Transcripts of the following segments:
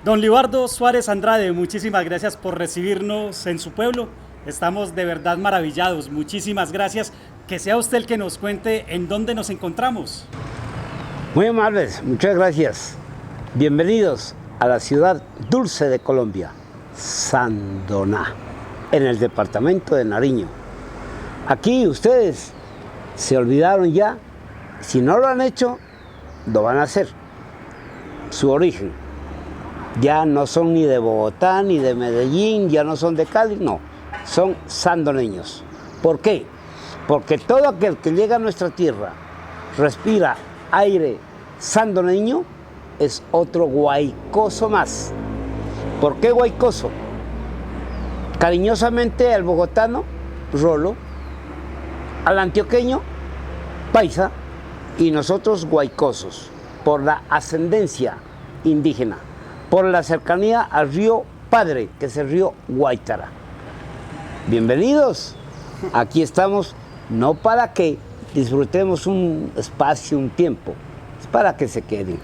Don Libardo Suárez Andrade, muchísimas gracias por recibirnos en su pueblo. Estamos de verdad maravillados. Muchísimas gracias. Que sea usted el que nos cuente en dónde nos encontramos. Muy amables, muchas gracias. Bienvenidos a la ciudad dulce de Colombia, Sandoná, en el departamento de Nariño. Aquí ustedes se olvidaron ya, si no lo han hecho, lo van a hacer. Su origen. Ya no son ni de Bogotá, ni de Medellín, ya no son de Cali, no, son sandoneños. ¿Por qué? Porque todo aquel que llega a nuestra tierra, respira aire sandoneño, es otro guaycoso más. ¿Por qué guaycoso? Cariñosamente al bogotano, rolo, al antioqueño, paisa, y nosotros guaycosos, por la ascendencia indígena, por la cercanía al río Padre, que es el río Guaitara. Bienvenidos, aquí estamos, no para que disfrutemos un espacio, un tiempo, es para que se queden.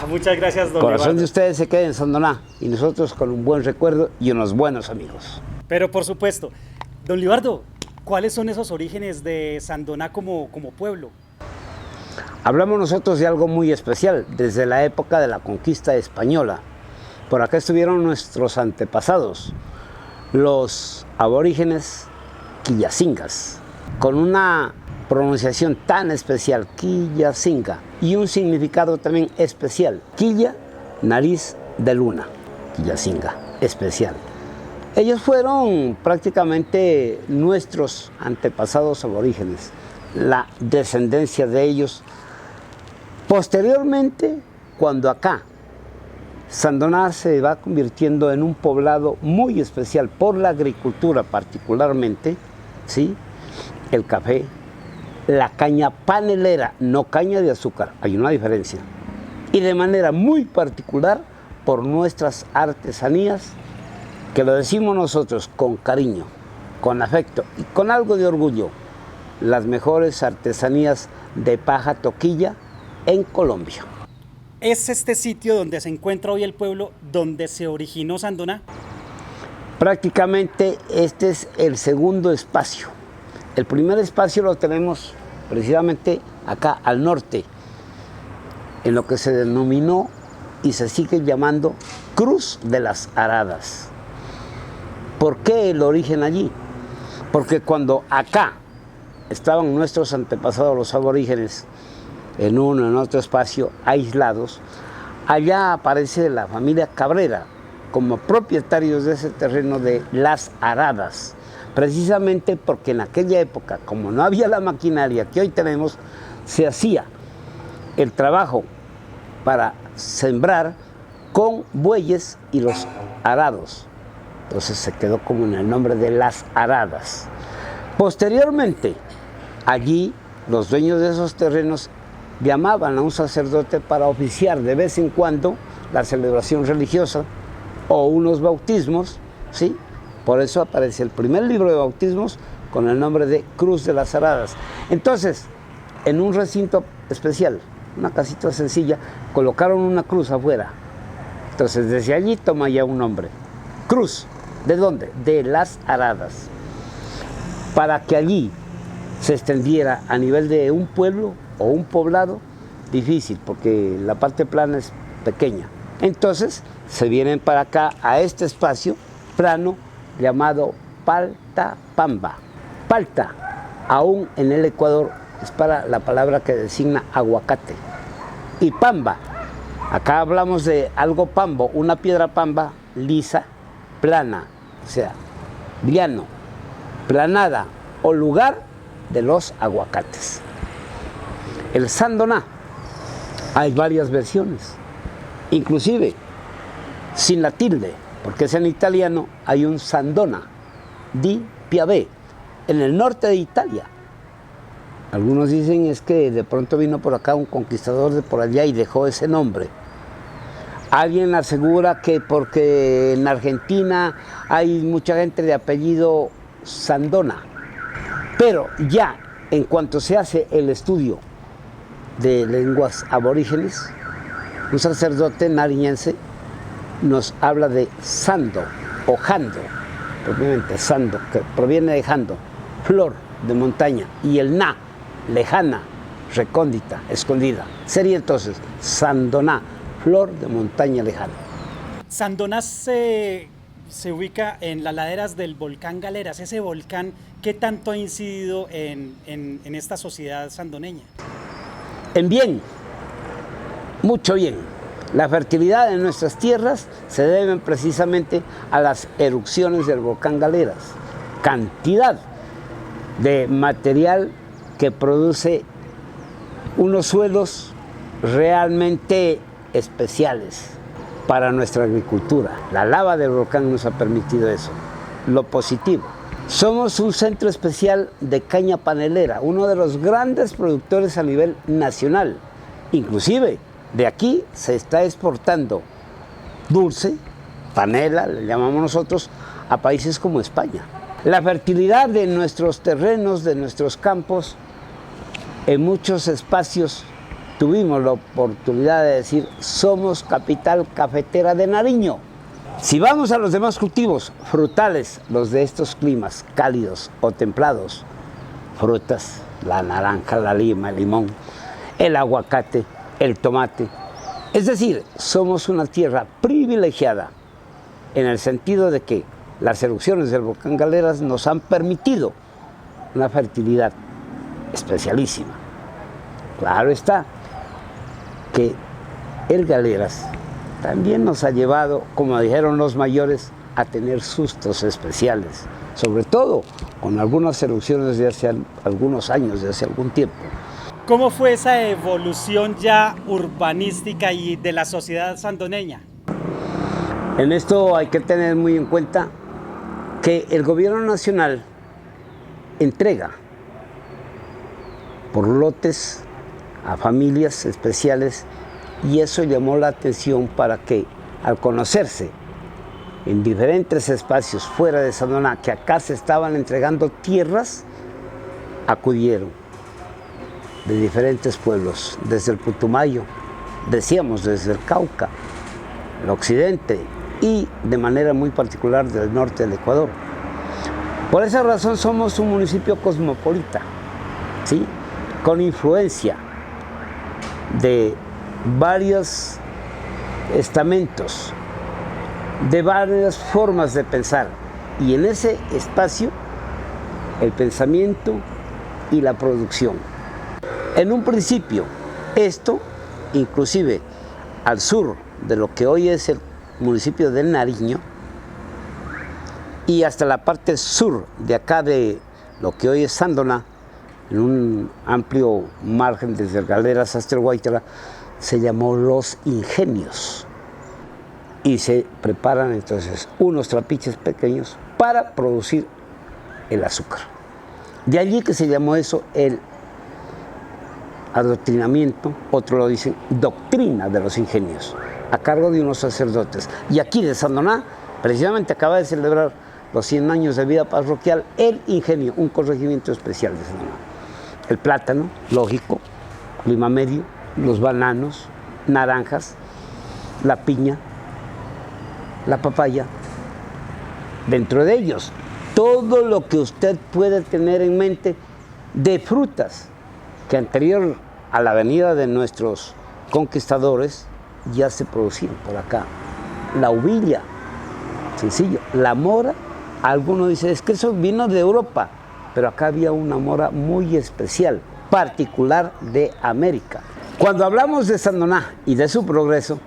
Muchas gracias, don Corazón Libardo. de ustedes se quede en Sandoná y nosotros con un buen recuerdo y unos buenos amigos. Pero por supuesto, don Libardo, ¿cuáles son esos orígenes de Sandoná como pueblo? Hablamos nosotros de algo muy especial, desde la época de la conquista española. Por acá estuvieron nuestros antepasados, los aborígenes quillacingas, con una pronunciación tan especial, quillacinga, y un significado también especial, quilla, nariz de luna, quillacinga, especial. Ellos fueron prácticamente nuestros antepasados aborígenes, la descendencia de ellos. Posteriormente, cuando acá Sandoná se va convirtiendo en un poblado muy especial por la agricultura particularmente, ¿sí? El café, la caña panelera, no caña de azúcar, hay una diferencia. Y de manera muy particular por nuestras artesanías, que lo decimos nosotros con cariño, con afecto y con algo de orgullo, las mejores artesanías de paja toquilla en Colombia. ¿Es este sitio donde se encuentra hoy el pueblo donde se originó Sandoná? Prácticamente este es el segundo espacio. El primer espacio lo tenemos precisamente acá al norte, en lo que se denominó y se sigue llamando Cruz de las Aradas. ¿Por qué el origen allí? Porque cuando acá estaban nuestros antepasados, los aborígenes, en uno, en otro espacio, aislados, allá aparece la familia Cabrera como propietarios de ese terreno de Las Aradas, precisamente porque en aquella época, como no había la maquinaria que hoy tenemos, se hacía el trabajo para sembrar con bueyes y los arados. Entonces se quedó como en el nombre de Las Aradas. Posteriormente, allí los dueños de esos terrenos llamaban a un sacerdote para oficiar de vez en cuando la celebración religiosa o unos bautismos, ¿sí? Por eso aparece el primer libro de bautismos con el nombre de Cruz de las Aradas. Entonces, en un recinto especial, una casita sencilla, colocaron una cruz afuera. Entonces, desde allí toma ya un nombre. Cruz, ¿de dónde? De Las Aradas. Para que allí se extendiera a nivel de un pueblo o un poblado, difícil, porque la parte plana es pequeña. Entonces se vienen para acá, a este espacio plano llamado Paltapamba. Palta, aún en el Ecuador, es para la palabra que designa aguacate. Y pamba, acá hablamos de algo pambo, una piedra pamba lisa, plana, o sea, llano, planada o lugar de los aguacates. El Sandoná, hay varias versiones, inclusive sin la tilde, porque es en italiano, hay un Sandona di Piave, en el norte de Italia. Algunos dicen es que de pronto vino por acá un conquistador de por allá y dejó ese nombre. Alguien asegura que porque en Argentina hay mucha gente de apellido Sandona, pero ya en cuanto se hace el estudio de lenguas aborígenes, un sacerdote nariñense nos habla de sando o jando, propiamente sando, que proviene de jando, flor de montaña, y el na, lejana, recóndita, escondida. Sería entonces Sandoná, flor de montaña lejana. Sandoná se ubica en las laderas del volcán Galeras, ese volcán que tanto ha incidido en esta sociedad sandoneña. En bien, mucho bien. La fertilidad de nuestras tierras se debe precisamente a las erupciones del volcán Galeras. Cantidad de material que produce unos suelos realmente especiales para nuestra agricultura. La lava del volcán nos ha permitido eso. Lo positivo. Somos un centro especial de caña panelera, uno de los grandes productores a nivel nacional. Inclusive, de aquí se está exportando dulce, panela, le llamamos nosotros, a países como España. La fertilidad de nuestros terrenos, de nuestros campos, en muchos espacios tuvimos la oportunidad de decir, somos capital cafetera de Nariño. Si vamos a los demás cultivos frutales, los de estos climas cálidos o templados, frutas, la naranja, la lima, el limón, el aguacate, el tomate. Es decir, somos una tierra privilegiada en el sentido de que las erupciones del volcán Galeras nos han permitido una fertilidad especialísima. Claro está que el Galeras también nos ha llevado, como dijeron los mayores, a tener sustos especiales, sobre todo con algunas erupciones de hace algunos años, de hace algún tiempo. ¿Cómo fue esa evolución ya urbanística y de la sociedad sandoneña? En esto hay que tener muy en cuenta que el gobierno nacional entrega por lotes a familias especiales y eso llamó la atención para que al conocerse en diferentes espacios fuera de Sandoná que acá se estaban entregando tierras, acudieron de diferentes pueblos, desde el Putumayo, decíamos desde el Cauca, el occidente y de manera muy particular del norte del Ecuador. Por esa razón somos un municipio cosmopolita, ¿sí? Con influencia de varios estamentos, de varias formas de pensar, y en ese espacio el pensamiento y la producción. En un principio, esto, inclusive al sur de lo que hoy es el municipio de Nariño, y hasta la parte sur de acá de lo que hoy es Sandoná, en un amplio margen desde Galeras hasta el Guaitara, se llamó Los Ingenios. Y se preparan entonces unos trapiches pequeños para producir el azúcar. De allí que se llamó eso el adoctrinamiento, otros lo dicen doctrina de los ingenios, a cargo de unos sacerdotes. Y aquí de Sandoná, precisamente acaba de celebrar los 100 años de vida parroquial el ingenio, un corregimiento especial de Sandoná. El plátano, lógico, clima medio, los bananos, naranjas, la piña, la papaya, dentro de ellos todo lo que usted puede tener en mente de frutas que anterior a la venida de nuestros conquistadores ya se producían por acá. La uvilla, sencillo, la mora, algunos dicen es que eso vino de Europa, pero acá había una mora muy especial, particular de América. Cuando hablamos de Sandoná y de su progreso,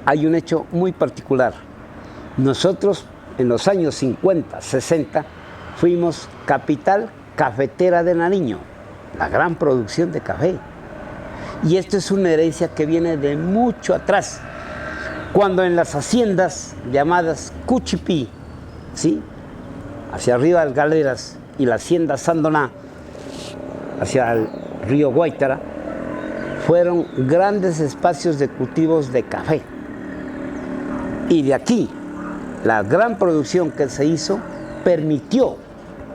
hay un hecho muy particular. Nosotros en los años 50, 60, fuimos capital cafetera de Nariño, la gran producción de café. Y esto es una herencia que viene de mucho atrás, cuando en las haciendas llamadas Cuchipí, ¿sí?, hacia arriba del Galeras, y la hacienda Sandoná, hacia el río Guaitara, fueron grandes espacios de cultivos de café. Y de aquí, la gran producción que se hizo permitió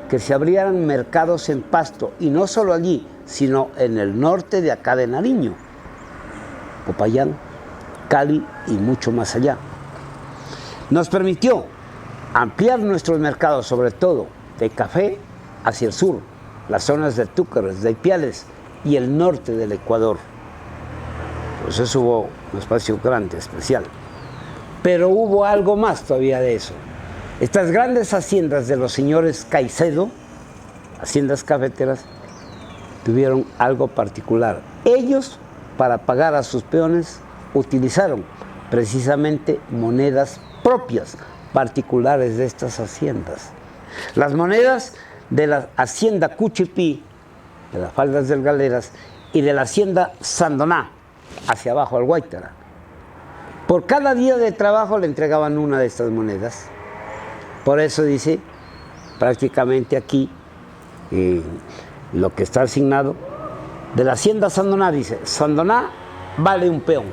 que se abrieran mercados en Pasto, y no solo allí, sino en el norte de acá de Nariño, Popayán, Cali y mucho más allá. Nos permitió ampliar nuestros mercados, sobre todo de café hacia el sur, las zonas de Túcares, de Ipiales y el norte del Ecuador. Pues eso hubo un espacio grande, especial. Pero hubo algo más todavía de eso. Estas grandes haciendas de los señores Caicedo, haciendas cafeteras, tuvieron algo particular. Ellos, para pagar a sus peones, utilizaron precisamente monedas propias, particulares de estas haciendas. Las monedas de la hacienda Cuchipí, de las faldas del Galeras, y de la hacienda Sandoná, hacia abajo al Guaytara. Por cada día de trabajo le entregaban una de estas monedas. Por eso dice, prácticamente aquí, lo que está asignado, de la hacienda Sandoná, dice, Sandoná vale un peón,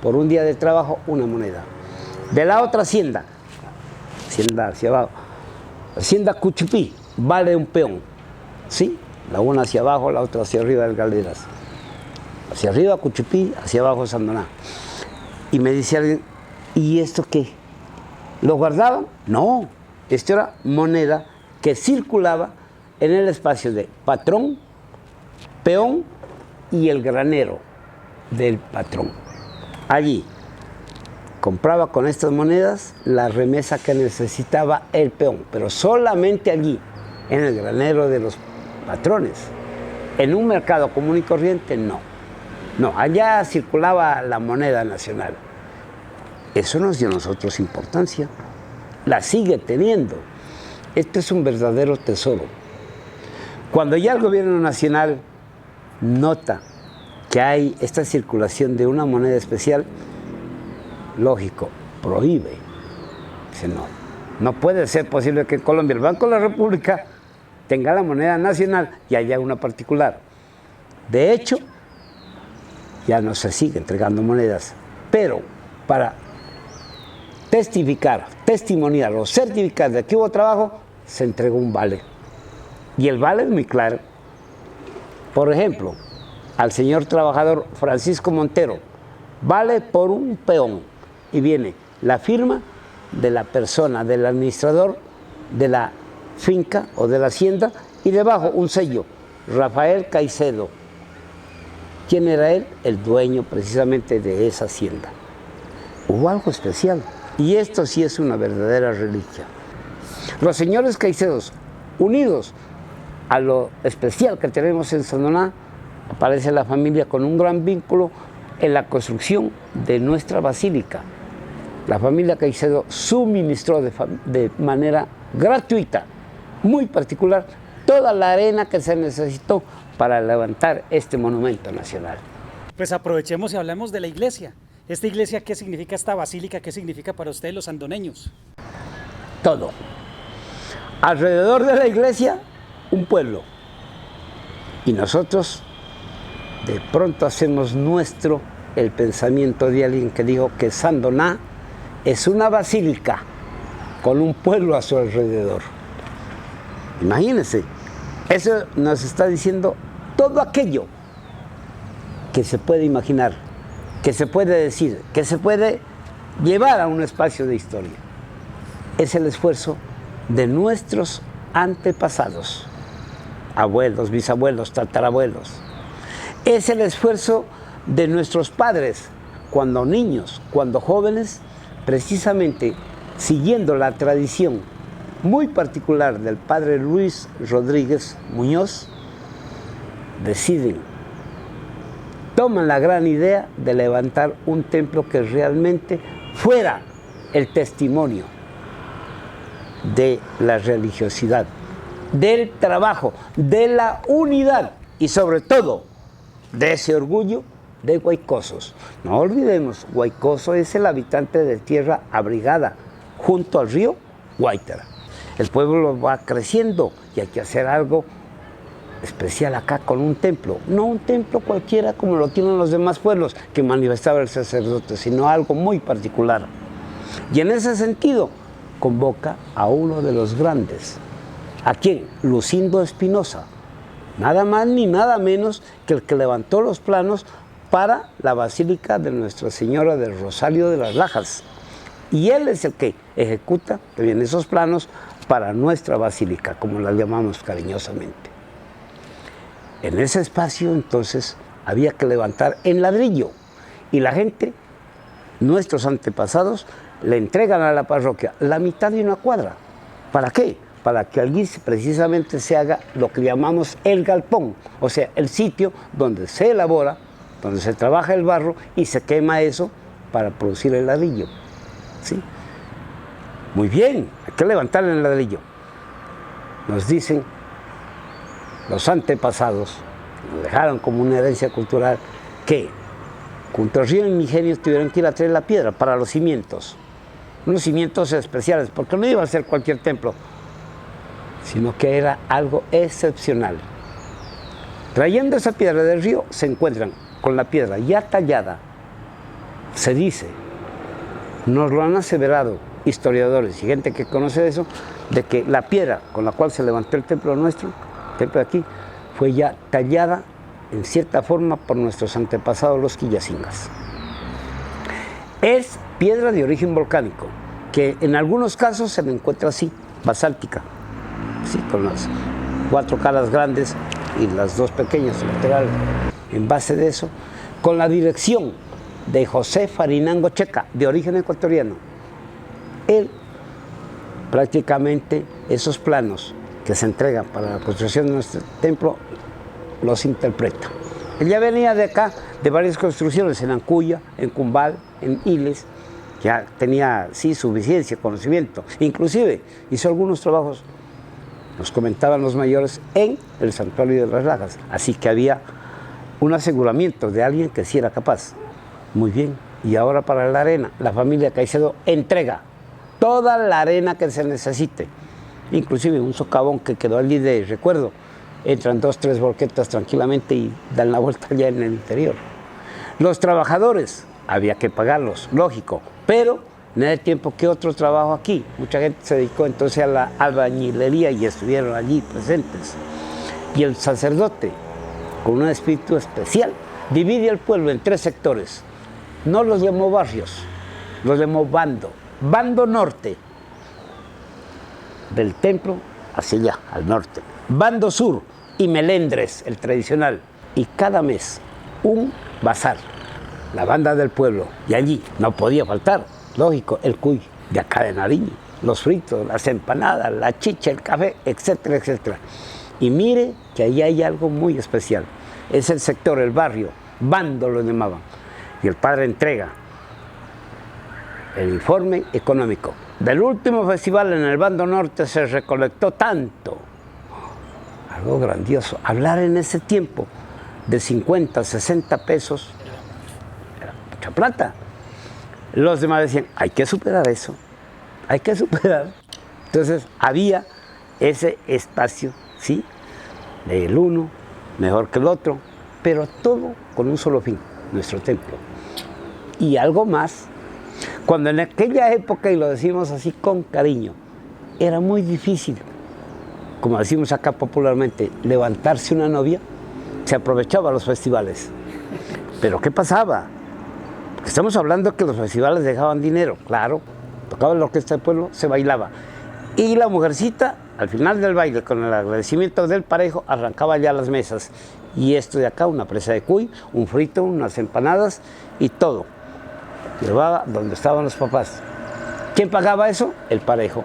por un día de trabajo una moneda. De la otra hacienda hacia abajo, hacienda Cuchipí, vale un peón, ¿sí? La una hacia abajo, la otra hacia arriba del Galeras. Hacia arriba Cuchipí, hacia abajo Sandoná. Y me dice alguien, ¿y esto qué? ¿Lo guardaban? No, esto era moneda que circulaba en el espacio de patrón, peón y el granero del patrón. Allí compraba con estas monedas la remesa que necesitaba el peón, pero solamente allí, en el granero de los patrones. En un mercado común y corriente, no. No, allá circulaba la moneda nacional. Eso nos dio a nosotros importancia. La sigue teniendo. Este es un verdadero tesoro. Cuando ya el gobierno nacional nota que hay esta circulación de una moneda especial, lógico, prohíbe. Dice, no puede ser posible que en Colombia el Banco de la República tenga la moneda nacional y haya una particular. De hecho, ya no se sigue entregando monedas, pero para testificar, testimoniar o certificar de que hubo trabajo, se entregó un vale. Y el vale es muy claro. Por ejemplo, al señor trabajador Francisco Montero, vale por un peón. Y viene la firma de la persona, del administrador de la finca o de la hacienda, y debajo un sello, Rafael Caicedo. ¿Quién era él? El dueño precisamente de esa hacienda. Hubo algo especial. Y esto sí es una verdadera reliquia. Los señores Caicedos, unidos a lo especial que tenemos en Sandoná, aparece la familia con un gran vínculo en la construcción de nuestra basílica. La familia Caicedo suministró de manera gratuita, muy particular, toda la arena que se necesitó para levantar este monumento nacional. Pues aprovechemos y hablemos de la iglesia. ¿Esta iglesia qué significa, esta basílica, qué significa para ustedes los sandoneños? Todo. Alrededor de la iglesia, un pueblo. Y nosotros de pronto hacemos nuestro el pensamiento de alguien que dijo que Sandoná es una basílica con un pueblo a su alrededor. Imagínense, eso nos está diciendo todo aquello que se puede imaginar, que se puede decir, que se puede llevar a un espacio de historia. Es el esfuerzo de nuestros antepasados, abuelos, bisabuelos, tatarabuelos. Es el esfuerzo de nuestros padres, cuando niños, cuando jóvenes, precisamente siguiendo la tradición muy particular del padre Luis Rodríguez Muñoz, deciden, toman la gran idea de levantar un templo que realmente fuera el testimonio de la religiosidad, del trabajo, de la unidad y sobre todo de ese orgullo de Guaycosos. No olvidemos, Guaycoso es el habitante de tierra abrigada junto al río Guaytara. El pueblo va creciendo y hay que hacer algo especial acá con un templo. No un templo cualquiera como lo tienen los demás pueblos que manifestaba el sacerdote, sino algo muy particular. Y en ese sentido convoca a uno de los grandes. ¿A quién? Lucindo Espinosa. Nada más ni nada menos que el que levantó los planos para la Basílica de Nuestra Señora del Rosario de las Lajas. Y él es el que ejecuta también esos planos para nuestra basílica, como la llamamos cariñosamente. En ese espacio entonces había que levantar en ladrillo y la gente, nuestros antepasados, le entregan a la parroquia la mitad de una cuadra. ¿Para qué? Para que allí precisamente se haga lo que llamamos el galpón, o sea, el sitio donde se elabora, donde se trabaja el barro y se quema eso para producir el ladrillo. ¿Sí? Muy bien, hay que levantar el ladrillo. Nos dicen los antepasados, nos dejaron como una herencia cultural, que junto al río Ingenio tuvieron que ir a traer la piedra para los cimientos, unos cimientos especiales, porque no iba a ser cualquier templo, sino que era algo excepcional. Trayendo esa piedra del río, se encuentran con la piedra ya tallada. Se dice, nos lo han aseverado historiadores y gente que conoce eso, de que la piedra con la cual se levantó el templo nuestro, el templo de aquí, fue ya tallada en cierta forma por nuestros antepasados los quillacingas. Es piedra de origen volcánico, que en algunos casos se le encuentra así, basáltica, ¿sí? Con las 4 caras grandes y las 2 pequeñas laterales. En base de eso, con la dirección de José Farinango Checa, de origen ecuatoriano, él prácticamente esos planos que se entregan para la construcción de nuestro templo los interpreta. Él ya venía de acá, de varias construcciones, en Ancuya, en Cumbal, en Iles, ya tenía sí suficiencia, conocimiento, inclusive hizo algunos trabajos, nos comentaban los mayores, en el Santuario de las Lajas, así que había un aseguramiento de alguien que sí era capaz. Muy bien, y ahora para la arena, la familia Caicedo entrega toda la arena que se necesite, inclusive un socavón que quedó allí de recuerdo. Entran 2, 3 volquetas tranquilamente y dan la vuelta ya en el interior. Los trabajadores, había que pagarlos, lógico, pero en el tiempo que otro trabajo aquí. Mucha gente se dedicó entonces a la albañilería y estuvieron allí presentes. Y el sacerdote, con un espíritu especial, divide al pueblo en 3 sectores. No los llamó barrios, los llamó bando. Bando norte, del templo hacia allá, al norte. Bando sur y Melendres, el tradicional. Y cada mes un bazar, la banda del pueblo. Y allí no podía faltar, lógico, el cuy de acá de Nariño, los fritos, las empanadas, la chicha, el café, etcétera, etcétera. Y mire que ahí hay algo muy especial. Es el sector, el barrio, bando lo llamaban. Y el padre entrega el informe económico. Del último festival en el Bando Norte se recolectó tanto. Algo grandioso. Hablar en ese tiempo de 50, 60 pesos era mucha plata. Los demás decían, hay que superar eso, hay que superar. Entonces había ese espacio, ¿sí? El uno mejor que el otro, pero todo con un solo fin, nuestro templo. Y algo más, cuando en aquella época, y lo decimos así con cariño, era muy difícil, como decimos acá popularmente, levantarse una novia, se aprovechaba los festivales. Pero ¿qué pasaba? Porque estamos hablando que los festivales dejaban dinero, claro, tocaba la orquesta del pueblo, se bailaba. Y la mujercita, al final del baile, con el agradecimiento del parejo, arrancaba ya las mesas. Y esto de acá, una presa de cuy, un frito, unas empanadas y todo. Llevaba donde estaban los papás. ¿Quién pagaba eso? El parejo.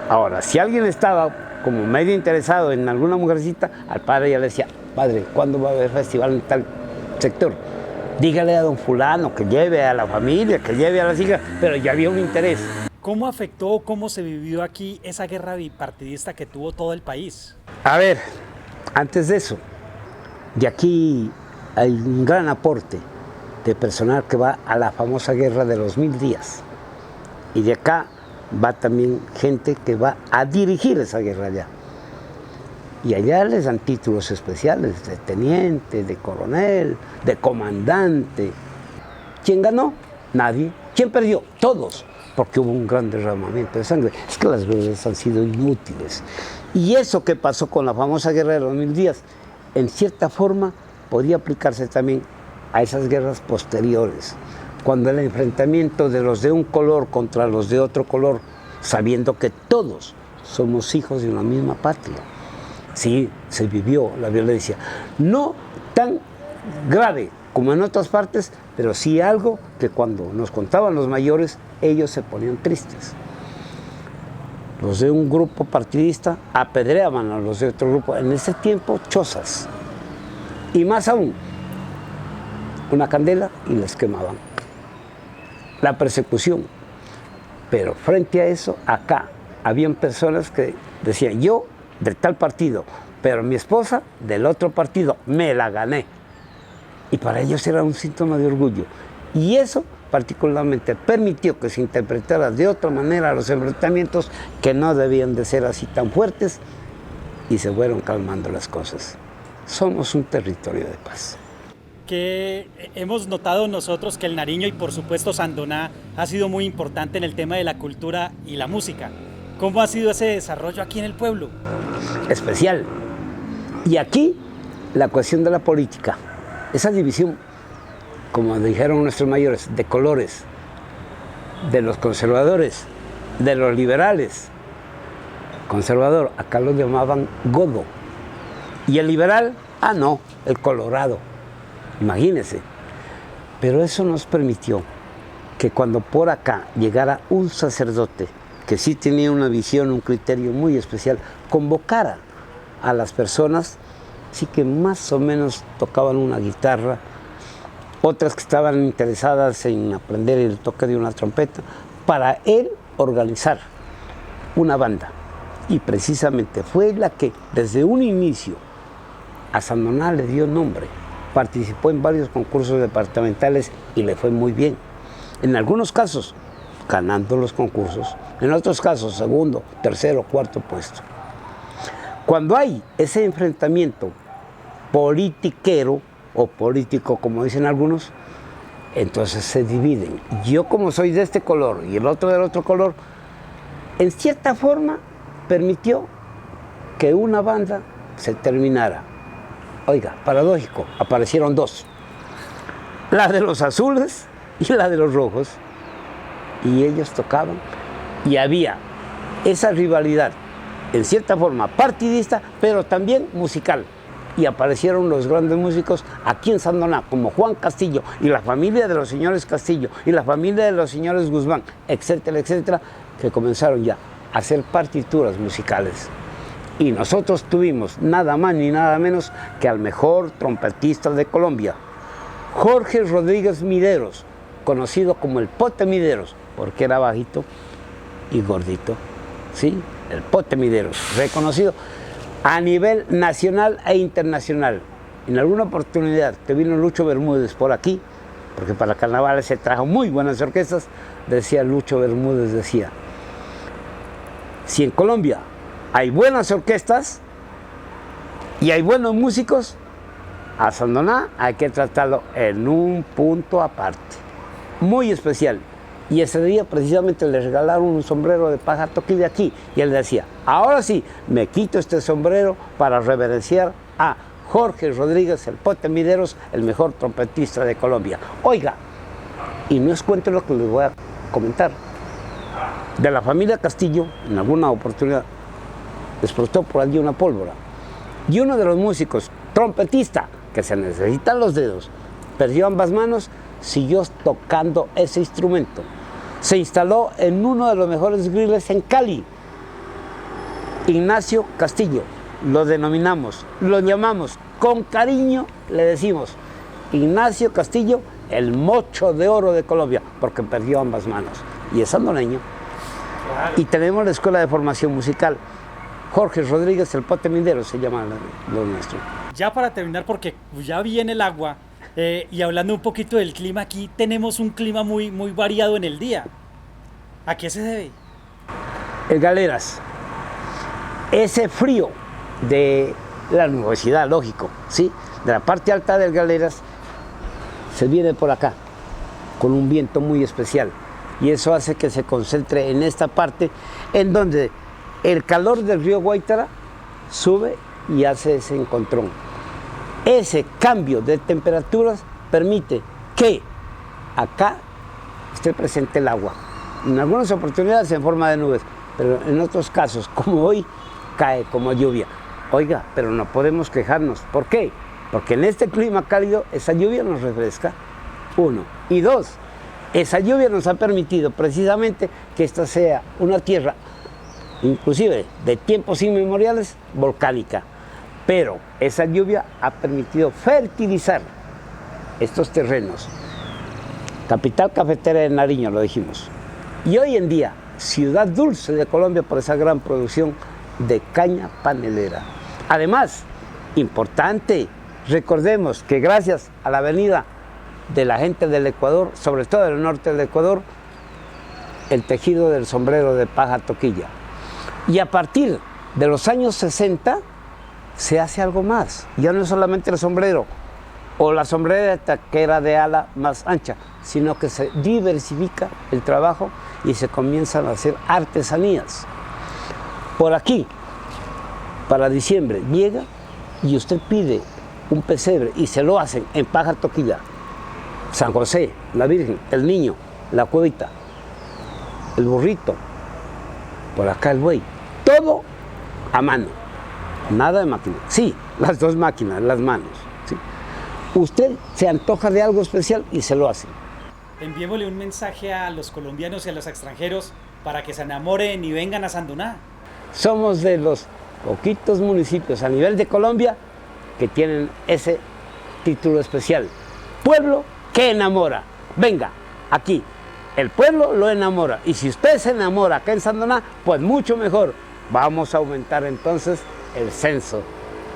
Ahora, si alguien estaba como medio interesado en alguna mujercita, al padre ya le decía, padre, ¿cuándo va a haber festival en tal sector? Dígale a don fulano que lleve a la familia, que lleve a las hijas, pero ya había un interés. ¿Cómo afectó, cómo se vivió aquí esa guerra bipartidista que tuvo todo el país? A ver, antes de eso, de aquí hay un gran aporte de personal que va a la famosa guerra de los 1000 días. Y de acá va también gente que va a dirigir esa guerra allá. Y allá les dan títulos especiales de teniente, de coronel, de comandante. ¿Quién ganó? Nadie. ¿Quién perdió? Todos. Porque hubo un gran derramamiento de sangre. Es que las guerras han sido inútiles. Y eso que pasó con la famosa guerra de los 1000 días, en cierta forma podía aplicarse también a esas guerras posteriores. cuando el enfrentamiento de los de un color contra los de otro color, sabiendo que todos somos hijos de una misma patria. Sí, se vivió la violencia, no tan grave como en otras partes, pero sí algo que cuando nos contaban los mayores, ellos se ponían tristes. Los de un grupo partidista apedreaban a los de otro grupo, en ese tiempo chozas, y más aún, una candela y les quemaban. La persecución. Pero frente a eso, acá habían personas que decían, yo de tal partido, pero mi esposa del otro partido, me la gané. Y para ellos era un síntoma de orgullo. Y eso particularmente permitió que se interpretara de otra manera los enfrentamientos que no debían de ser así tan fuertes, y se fueron calmando las cosas. Somos un territorio de paz. Que hemos notado nosotros que el Nariño y por supuesto Sandoná ha sido muy importante en el tema de la cultura y la música. ¿Cómo ha sido ese desarrollo aquí en el pueblo? Especial. Y aquí la cuestión de la política, esa división, como dijeron nuestros mayores, de colores, de los conservadores, de los liberales. Conservador, acá lo llamaban godo. Y el liberal, no, el colorado. Imagínense. Pero eso nos permitió que cuando por acá llegara un sacerdote que sí tenía una visión, un criterio muy especial, convocara a las personas, sí que más o menos tocaban una guitarra, otras que estaban interesadas en aprender el toque de una trompeta, para él organizar una banda. Y precisamente fue la que desde un inicio a Sandoná le dio nombre. Participó en varios concursos departamentales y le fue muy bien. En algunos casos, ganando los concursos. En otros casos, segundo, tercero, cuarto puesto. Cuando hay ese enfrentamiento politiquero o político, como dicen algunos, entonces se dividen. Yo, como soy de este color y el otro del otro color, en cierta forma permitió que una banda se terminara. Oiga, paradójico, aparecieron dos, la de los azules y la de los rojos, y ellos tocaban, y había esa rivalidad, en cierta forma partidista, pero también musical, y aparecieron los grandes músicos aquí en Sandoná, como Juan Castillo, y la familia de los señores Castillo, y la familia de los señores Guzmán, etcétera, etcétera, que comenzaron ya a hacer partituras musicales. Y nosotros tuvimos nada más ni nada menos que al mejor trompetista de Colombia, Jorge Rodríguez Mideros, conocido como el Pote Mideros, porque era bajito y gordito, ¿sí? El Pote Mideros, reconocido a nivel nacional e internacional. En alguna oportunidad que vino Lucho Bermúdez por aquí, porque para carnavales se trajo muy buenas orquestas, decía Lucho Bermúdez, decía, si en Colombia hay buenas orquestas y hay buenos músicos, a Sandoná hay que tratarlo en un punto aparte, muy especial. Y ese día precisamente le regalaron un sombrero de paja toqui de aquí, y él decía, ahora sí, me quito este sombrero para reverenciar a Jorge Rodríguez, el Pote Mideros, el mejor trompetista de Colombia. Oiga, y no es cuento lo que les voy a comentar. De la familia Castillo, en alguna oportunidad, explotó por allí una pólvora. Y uno de los músicos, trompetista, que se necesitan los dedos, perdió ambas manos, siguió tocando ese instrumento. Se instaló en uno de los mejores griles en Cali, Ignacio Castillo. Lo denominamos, lo llamamos, con cariño le decimos, Ignacio Castillo, el mocho de oro de Colombia, porque perdió ambas manos. Y es sandoneño. Claro. Y tenemos la Escuela de Formación Musical. Jorge Rodríguez, el Pote Mideros, se llama lo nuestro. Ya para terminar, porque ya viene el agua, y hablando un poquito del clima, aquí tenemos un clima muy variado en el día. ¿A qué se debe? El Galeras. Ese frío de la nubosidad, lógico, ¿sí? De la parte alta del Galeras, se viene por acá, con un viento muy especial. Y eso hace que se concentre en esta parte, en donde el calor del río Guaitara sube y hace ese encontrón. Ese cambio de temperaturas permite que acá usted presente el agua. En algunas oportunidades en forma de nubes, pero en otros casos, como hoy, cae como lluvia. Oiga, pero no podemos quejarnos. ¿Por qué? Porque en este clima cálido esa lluvia nos refresca, 1. Y 2, esa lluvia nos ha permitido precisamente que esta sea una tierra, inclusive de tiempos inmemoriales, volcánica. Pero esa lluvia ha permitido fertilizar estos terrenos. Capital cafetera de Nariño, lo dijimos. Y hoy en día, ciudad dulce de Colombia por esa gran producción de caña panelera. Además, importante, recordemos que gracias a la venida de la gente del Ecuador, sobre todo del norte del Ecuador, el tejido del sombrero de paja toquilla. Y a partir de los años 60 se hace algo más. Ya no es solamente el sombrero o la sombrereta que era de ala más ancha, sino que se diversifica el trabajo y se comienzan a hacer artesanías. Por aquí, para diciembre, llega y usted pide un pesebre y se lo hacen en paja toquilla. San José, la Virgen, el niño, la cuevita, el burrito, por acá el buey, todo a mano, nada de máquina. Sí, las dos máquinas, las manos. ¿Sí? Usted se antoja de algo especial y se lo hace. Enviémosle un mensaje a los colombianos y a los extranjeros para que se enamoren y vengan a Sandoná. Somos de los poquitos municipios a nivel de Colombia que tienen ese título especial. Pueblo que enamora. Venga, aquí. El pueblo lo enamora. Y si usted se enamora acá en Sandoná, pues mucho mejor. Vamos a aumentar entonces el censo.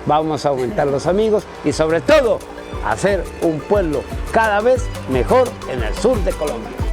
Vamos a aumentar los amigos y sobre todo hacer un pueblo cada vez mejor en el sur de Colombia.